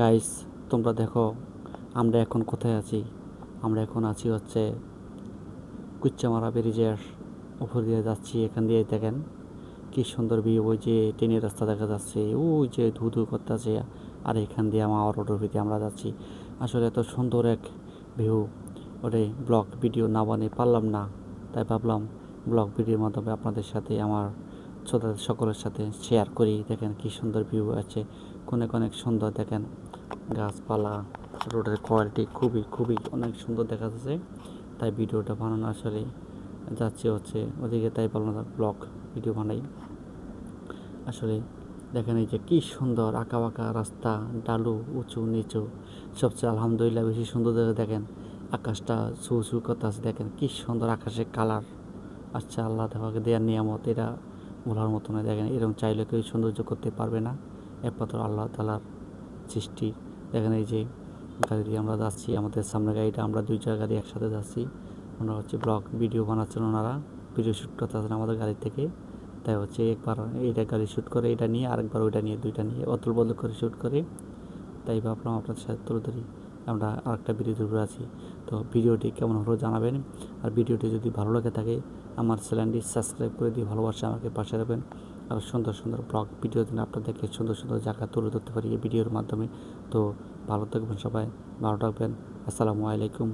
Guys, তোমরা দেখো আমরা এখন কোথায় আছি। আমরা এখন আছি হচ্ছে কুচ্চামারা ব্রিজের উপর দিয়ে যাচ্ছি। এখান দিয়ে দেখেন কি সুন্দর ভিউ। ওই যে ট্রেনের রাস্তা দেখা যাচ্ছে, ওই যে ধু ধু করতেছে, আর এখান দিয়ে আমার অটোর আমরা যাচ্ছি। আসলে এত সুন্দর এক ভিউ ওরে ব্লগ ভিডিও না বানিয়ে পারলাম না, তাই ভাবলাম ব্লগ ভিডিওর মাধ্যমে আপনাদের সাথে আমার শ্রোতাদের সকলের সাথে শেয়ার করি। দেখেন কি সুন্দর ভিউ আছে, অনেক অনেক সুন্দর। দেখেন গাছপালা, রোডের কোয়ালিটি খুবই খুবই অনেক সুন্দর দেখা যাচ্ছে। তাই ভিডিওটা বানানো আসলে যাচ্ছে হচ্ছে ওদিকে, তাই ভাবলাম ব্লগ ভিডিও বানাই। আসলে দেখেন এই যে কী সুন্দর আঁকা বাঁকা রাস্তা, ডালু উঁচু নিচু, সবচেয়ে আলহামদুলিল্লাহ বেশি সুন্দর দেখেন আকাশটা সু সু করতেছে। দেখেন কী সুন্দর আকাশের কালার। আচ্ছা, আল্লাহ তাআলাকে দেওয়ার নিয়ামত, এটা ভোলার মতো নয়। দেখেন এরকম চাইলে কেউ সৌন্দর্য করতে পারবে না, একমাত্র আল্লাহ তাআলার সৃষ্টি। দেখেন এই যে গাড়ি দিয়ে আমরা যাচ্ছি, আমাদের সামনে গাড়িটা, আমরা দুইটা গাড়ি একসাথে যাচ্ছি। ওনারা হচ্ছে ব্লগ ভিডিও বানাচ্ছেন, ওনারা ভিডিও শ্যুট করতেছেন আমাদের গাড়ি থেকে। তাই হচ্ছে একবার এইটা গাড়ি শ্যুট করে এটা নিয়ে, আরেকবার ওইটা নিয়ে, দুইটা নিয়ে অদল বদল করে শ্যুট করে। তাই ভাবলাম আপনাদের সাথে তুলে ধরি। আমরা আরেকটা ভিডিওর উপরে আছি। তো ভিডিওটি কেমন হলো জানাবেন। আর ভিডিওটি যদি ভালো লাগে থাকে আমার চ্যানেলটি সাবস্ক্রাইব করে দিয়ে ভালোবাসা আমাকে পাশে রাখবেন। আর সুন্দর সুন্দর ব্লগ ভিডিও দিন আপনাদেরকে সুন্দর সুন্দর জায়গা তুলে ধরতে পারি এই ভিডিওর মাধ্যমে। তো ভালো থাকবেন সবাই, ভালো থাকবেন। আসসালামু আলাইকুম।